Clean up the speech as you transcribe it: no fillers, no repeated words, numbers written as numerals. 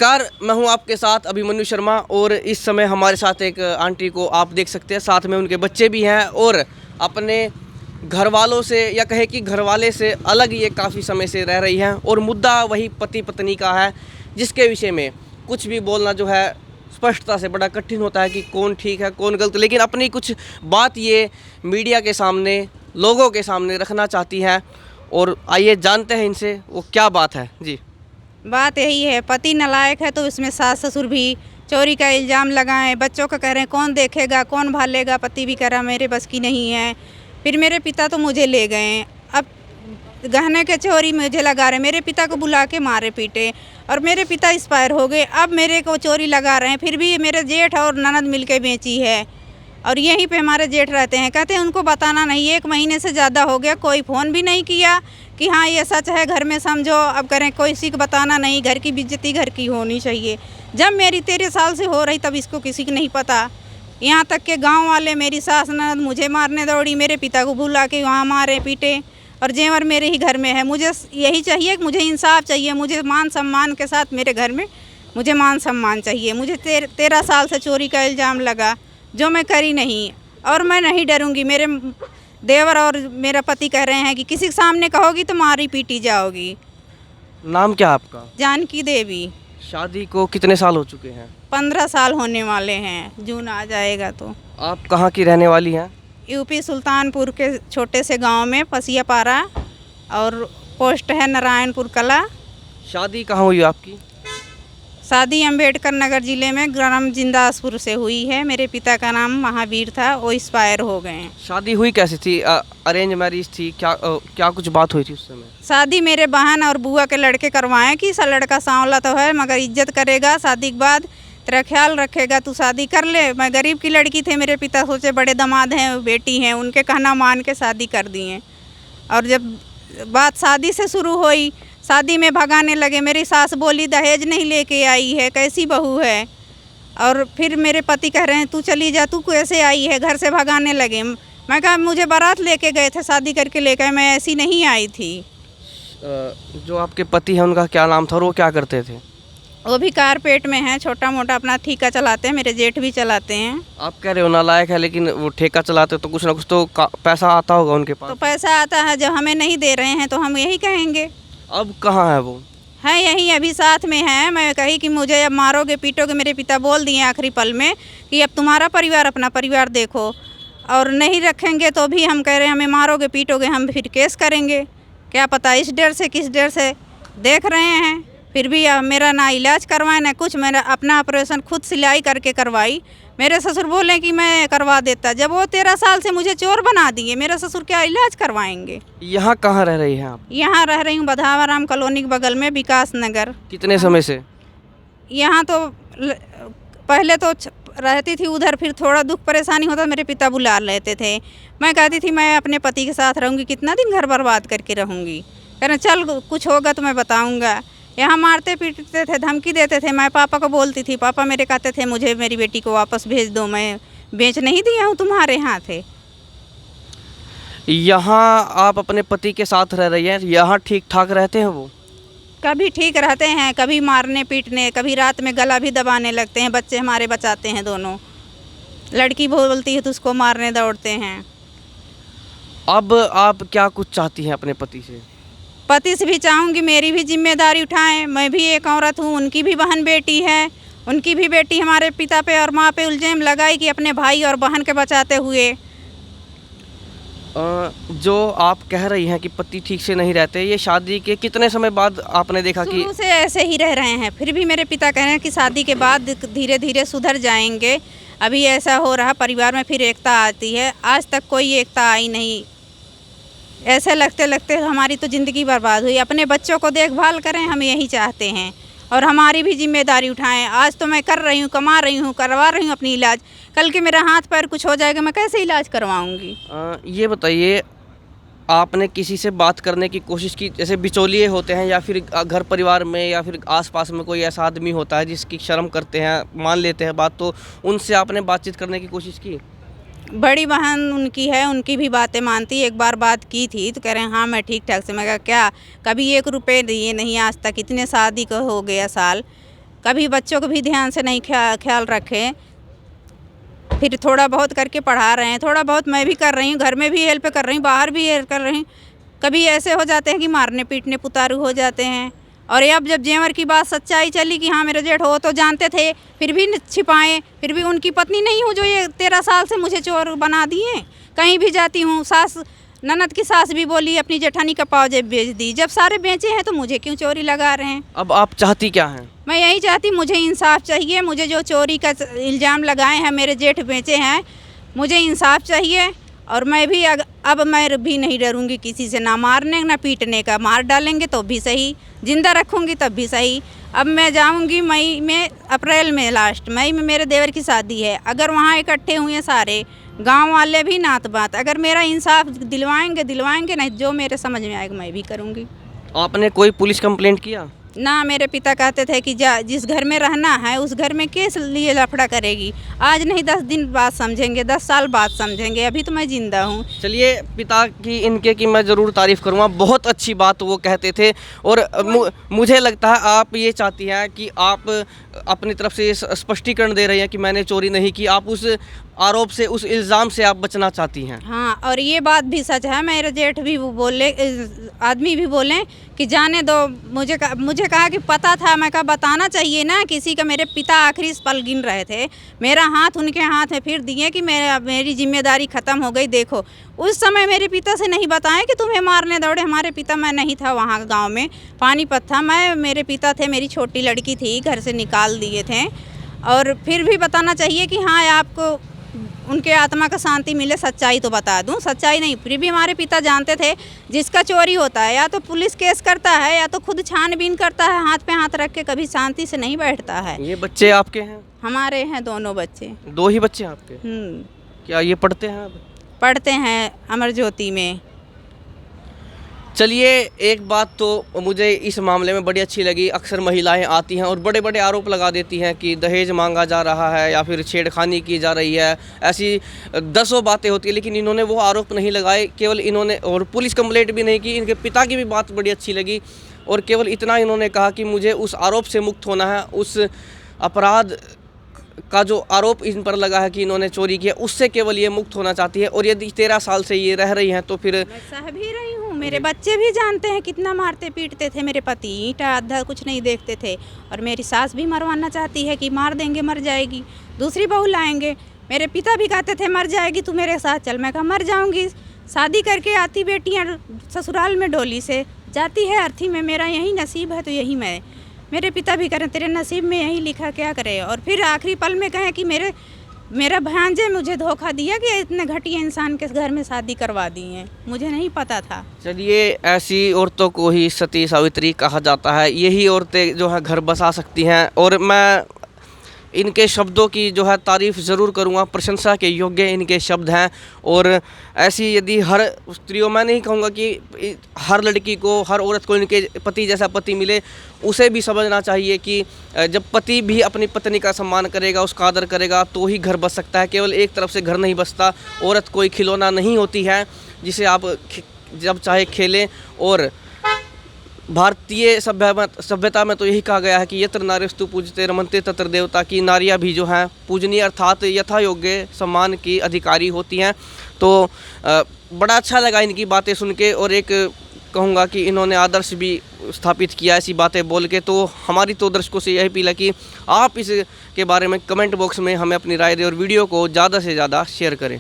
नमस्कार, मैं हूं आपके साथ अभिमन्यु शर्मा और इस समय हमारे साथ एक आंटी को आप देख सकते हैं, साथ में उनके बच्चे भी हैं और अपने घर वालों से या कहे कि घर वाले से अलग ये काफ़ी समय से रह रही हैं और मुद्दा वही पति पत्नी का है, जिसके विषय में कुछ भी बोलना जो है स्पष्टता से बड़ा कठिन होता है कि कौन ठीक है कौन गलत। लेकिन अपनी कुछ बात ये मीडिया के सामने, लोगों के सामने रखना चाहती हैं और आइए जानते हैं इनसे वो क्या बात है। जी, बात यही है, पति नालायक है तो इसमें सास ससुर भी चोरी का इल्ज़ाम लगाएं। बच्चों का कह रहे हैं कौन देखेगा कौन भालेगा। पति भी कह रहा मेरे बस की नहीं है। फिर मेरे पिता तो मुझे ले गए, अब गहने के चोरी मुझे लगा रहे। मेरे पिता को बुला के मारे पीटे और मेरे पिता एक्सपायर हो गए, अब मेरे को चोरी लगा रहे हैं। फिर भी मेरे जेठ और ननद मिल के बेची है और यहीं पे हमारे जेठ रहते हैं। कहते हैं उनको बताना नहीं, 1 महीने से ज़्यादा हो गया, कोई फ़ोन भी नहीं किया कि हाँ ये सच है, घर में समझो। अब करें कोई किसी को बताना नहीं, घर की बेइज्जती घर की होनी चाहिए। जब मेरी 13 साल से हो रही तब इसको किसी को नहीं पता। यहाँ तक के गांव वाले, मेरी सास ननद मुझे मारने दौड़ी, मेरे पिता को बुला के वहाँ मारे पीटे और जेवर मेरे ही घर में है। मुझे यही चाहिए कि मुझे इंसाफ चाहिए, मुझे मान सम्मान के साथ मेरे घर में मुझे मान सम्मान चाहिए। मुझे 13 साल से चोरी का इल्ज़ाम लगा जो मैं करी नहीं और मैं नहीं डरूंगी। मेरे देवर और मेरा पति कह रहे हैं कि किसी के सामने कहोगी तो मारी पीटी जाओगी। नाम क्या आपका? जानकी देवी। शादी को कितने साल हो चुके हैं? 15 साल होने वाले हैं, जून आ जाएगा तो। आप कहाँ की रहने वाली हैं? यूपी सुल्तानपुर के छोटे से गांव में पसियापारा और पोस्ट है नारायणपुर कला। शादी कहाँ हुई आपकी? शादी अम्बेडकर नगर जिले में ग्राम जिंदासपुर से हुई है। मेरे पिता का नाम महावीर था, वो एक्सपायर हो गए हैं। शादी हुई कैसे थी? अरेंज मैरिज थी? क्या कुछ बात हुई थी उस समय? शादी मेरे बहन और बुआ के लड़के करवाएं कि सा लड़का सांवला तो है मगर इज्जत करेगा, शादी के बाद तेरा ख्याल रखेगा, तू शादी कर ले। मैं गरीब की लड़की थी, मेरे पिता सोचे बड़े दामाद हैं, बेटी हैं, उनके कहना मान के शादी कर दिए। और जब बात शादी से शुरू हुई, शादी में भगाने लगे। मेरी सास बोली दहेज नहीं लेके आई है, कैसी बहू है। और फिर मेरे पति कह रहे हैं तू चली जा, तू कैसे आई है, घर से भगाने लगे। मैं कहा मुझे बारात लेके गए थे, शादी करके लेकर, मैं ऐसी नहीं आई थी। जो आपके पति हैं उनका क्या नाम था और वो क्या करते थे? वो भी कारपेट में है, छोटा मोटा अपना ठेका चलाते हैं। मेरे जेठ भी चलाते हैं। आप कह रहे हो नालायक है, लेकिन वो ठेका चलाते तो कुछ ना कुछ तो पैसा आता होगा उनके पास। तो पैसा आता है, जब हमें नहीं दे रहे हैं तो हम यही कहेंगे। अब कहाँ है वो? है यही, अभी साथ में है। मैं कही कि मुझे अब मारोगे पीटोगे। मेरे पिता बोल दिए आखिरी पल में कि अब तुम्हारा परिवार अपना परिवार देखो, और नहीं रखेंगे तो भी हम कह रहे हैं हमें मारोगे पीटोगे, हम फिर केस करेंगे। क्या पता इस डर से किस डर से देख रहे हैं। फिर भी मेरा ना इलाज करवाए ना कुछ। मेरा अपना ऑपरेशन खुद सिलाई करके करवाई। मेरे ससुर बोले कि मैं करवा देता, जब वो 13 साल से मुझे चोर बना दिए। मेरा ससुर क्या इलाज करवाएंगे। यहाँ कहाँ रह रही हैं आप? यहाँ रह रही हूँ बधावाराम कॉलोनी के बगल में, विकास नगर। कितने समय से? यहाँ तो पहले तो रहती थी उधर, फिर थोड़ा दुख परेशानी होता मेरे पिता बुला लेते थे। मैं कहती थी मैं अपने पति के साथ रहूँगी, कितना दिन घर बर्बाद करके रहूँगी। कह रहे चल कुछ होगा तो मैं बताऊँगा। यहाँ मारते पीटते थे, धमकी देते थे। मैं पापा को बोलती थी, पापा मेरे कहते थे मुझे मेरी बेटी को वापस भेज दो, मैं बेच नहीं दिया हूँ, तुम्हारे यहाँ थे। यहाँ आप अपने पति के साथ रह रही हैं, यहाँ ठीक ठाक रहते हैं वो? कभी ठीक रहते हैं, कभी मारने पीटने, कभी रात में गला भी दबाने लगते हैं। बच्चे हमारे बचाते हैं दोनों। लड़की बोलती है तो उसको मारने दौड़ते हैं। अब आप क्या कुछ चाहती हैं अपने पति से? पति से भी चाहूँगी मेरी भी जिम्मेदारी उठाएं। मैं भी एक औरत हूँ, उनकी भी बहन बेटी है। उनकी भी बेटी हमारे पिता पे और माँ पे इल्ज़ाम लगाई कि अपने भाई और बहन के बचाते हुए। जो आप कह रही हैं कि पति ठीक से नहीं रहते, ये शादी के कितने समय बाद आपने देखा कि? शुरू से ऐसे ही रह रहे हैं। फिर भी मेरे पिता कह रहे हैं कि शादी के बाद धीरे धीरे सुधर जाएंगे। अभी ऐसा हो रहा परिवार में, फिर एकता आती है। आज तक कोई एकता आई नहीं। ऐसे लगते लगते हमारी तो ज़िंदगी बर्बाद हुई। अपने बच्चों को देखभाल करें, हम यही चाहते हैं, और हमारी भी जिम्मेदारी उठाएं। आज तो मैं कर रही हूँ, कमा रही हूँ, करवा रही हूँ अपनी इलाज। कल के मेरा हाथ पैर कुछ हो जाएगा, मैं कैसे इलाज करवाऊँगी। ये बताइए, आपने किसी से बात करने की कोशिश की? जैसे बिचौलिए होते हैं या फिर घर परिवार में या फिर आसपास में कोई ऐसा आदमी होता है जिसकी शर्म करते हैं, मान लेते हैं बात, तो उनसे आपने बातचीत करने की कोशिश की? बड़ी बहन उनकी है, उनकी भी बातें मानती। एक बार बात की थी तो कह रहे हैं हाँ मैं ठीक ठाक से। मैं कहा क्या, कभी 1 रुपये दिए नहीं आज तक, इतने शादी को हो गया साल। कभी बच्चों को भी ध्यान से नहीं ख्याल रखे। फिर थोड़ा बहुत करके पढ़ा रहे हैं, थोड़ा बहुत मैं भी कर रही हूँ, घर में भी हेल्प कर रही हूँ, बाहर भी हेल्प कर रही हूँ। कभी ऐसे हो जाते हैं कि मारने पीटने पुतारू हो जाते हैं। और अब जब जेवर की बात सच्चाई चली कि हाँ मेरे जेठ हो, तो जानते थे फिर भी छिपाए, फिर भी उनकी पत्नी नहीं हूँ जो ये 13 साल से मुझे चोर बना दिए। कहीं भी जाती हूँ, सास ननद की सास भी बोली अपनी जेठानी का पाव जेब बेच दी। जब सारे बेचे हैं तो मुझे क्यों चोरी लगा रहे हैं? अब आप चाहती क्या हैं? मैं यही चाहती, मुझे इंसाफ चाहिए। मुझे जो चोरी का इल्ज़ाम लगाए हैं, मेरे जेठ बेचे हैं, मुझे इंसाफ चाहिए। और मैं भी अब मैं भी नहीं डरूंगी किसी से, ना मारने ना पीटने का। मार डालेंगे तो भी सही, जिंदा रखूंगी तब भी सही। अब मैं जाऊंगी मई में, अप्रैल में, लास्ट मई में मेरे देवर की शादी है। अगर वहाँ इकट्ठे हुए सारे गांव वाले भी नात बात, अगर मेरा इंसाफ दिलवाएंगे, नहीं जो मेरे समझ में आएगा मैं भी करूँगी। आपने कोई पुलिस कंप्लेंट किया? ना, मेरे पिता कहते थे कि जा जिस घर में रहना है उस घर में किस लिए लफड़ा करेगी। आज नहीं 10 दिन बाद समझेंगे, 10 साल बाद समझेंगे, अभी तो मैं जिंदा हूँ। चलिए, पिता की इनके की मैं ज़रूर तारीफ़ करूँगा, बहुत अच्छी बात वो कहते थे। और मुझे लगता है आप ये चाहती हैं कि आप अपनी तरफ से स्पष्टीकरण दे रही हैं कि मैंने चोरी नहीं की। आप उस आरोप से, उस इल्ज़ाम से आप बचना चाहती हैं। हाँ, और ये बात भी सच है। मेरे जेठ भी बोले, आदमी भी बोले कि जाने दो। मुझे कहा कि पता था, मैं कहा बताना चाहिए ना किसी का। मेरे पिता आखिरी पल गिन रहे थे, मेरा हाथ उनके हाथ में फिर दिए कि मेरी जिम्मेदारी ख़त्म हो गई। देखो उस समय मेरे पिता से नहीं बताएं कि तुम्हें मारने दौड़े। हमारे पिता, मैं नहीं था वहाँ गाँव में, पानीपत था मैं, मेरे पिता थे, मेरी छोटी लड़की थी, घर से निकाल दिए थे। और फिर भी बताना चाहिए कि हाँ आपको उनके आत्मा का शांति मिले। सच्चाई तो बता दूं, सच्चाई नहीं, फिर भी हमारे पिता जानते थे जिसका चोरी होता है या तो पुलिस केस करता है या तो खुद छानबीन करता है, हाथ पे हाथ रख के, कभी शांति से नहीं बैठता है। ये बच्चे आपके हैं? हमारे हैं दोनों बच्चे। 2 ही बच्चे हैं आपके? क्या ये पढ़ते हैं अब? पढ़ते हैं अमर ज्योति में। चलिए, एक बात तो मुझे इस मामले में बड़ी अच्छी लगी। अक्सर महिलाएं आती हैं और बड़े बड़े आरोप लगा देती हैं कि दहेज मांगा जा रहा है या फिर छेड़खानी की जा रही है। ऐसी 10 बातें होती है, लेकिन इन्होंने वो आरोप नहीं लगाए। केवल इन्होंने, और पुलिस कंप्लेंट भी नहीं की। इनके पिता की भी बात बड़ी अच्छी लगी और केवल इतना इन्होंने कहा कि मुझे उस आरोप से मुक्त होना है, उस अपराध का जो आरोप इन पर लगा है कि इन्होंने चोरी किया, उससे केवल ये मुक्त होना चाहती है। और यदि 13 साल से ये रह रही हैं तो फिर मैं सह भी रही हूँ। मेरे बच्चे भी जानते हैं कितना मारते पीटते थे मेरे पति, ईंटा अद्धा कुछ नहीं देखते थे। और मेरी सास भी मरवाना चाहती है कि मार देंगे, मर जाएगी, दूसरी बहू लाएंगे। मेरे पिता भी कहते थे मर जाएगी तू मेरे साथ चल। मैं कहा मर जाऊँगी। शादी करके आती बेटियाँ ससुराल में डोली से, जाती है अर्थी में। मेरा यही नसीब है तो यही मैं। मेरे पिता भी करें तेरे नसीब में यही लिखा, क्या करे। और फिर आखिरी पल में कहें कि मेरा भांजे मुझे धोखा दिया कि इतने घटिया इंसान के घर में शादी करवा दी है, मुझे नहीं पता था। चलिए, ऐसी औरतों को ही सती सावित्री कहा जाता है। यही औरतें जो है घर बसा सकती हैं। और मैं इनके शब्दों की जो है तारीफ़ ज़रूर करूँगा, प्रशंसा के योग्य इनके शब्द हैं। और ऐसी यदि हर स्त्रियों, मैं नहीं कहूँगा कि हर लड़की को, हर औरत को इनके पति जैसा पति मिले, उसे भी समझना चाहिए कि जब पति भी अपनी पत्नी का सम्मान करेगा, उसका आदर करेगा, तो ही घर बस सकता है। केवल एक तरफ से घर नहीं बसता। औरत कोई खिलौना नहीं होती है जिसे आप जब चाहे खेलें। और भारतीय सभ्यता में तो यही कहा गया है कि यत्र नार्यस्तु पूजते रमन्ते तत्र देवता, की नारियाँ भी जो हैं पूजनीय अर्थात यथा योग्य सम्मान की अधिकारी होती हैं। तो बड़ा अच्छा लगा इनकी बातें सुन के। और एक कहूँगा कि इन्होंने आदर्श भी स्थापित किया ऐसी बातें बोल के। तो हमारी तो दर्शकों से यही अपील है कि आप इसके बारे में कमेंट बॉक्स में हमें अपनी राय दें और वीडियो को ज़्यादा से ज़्यादा शेयर करें।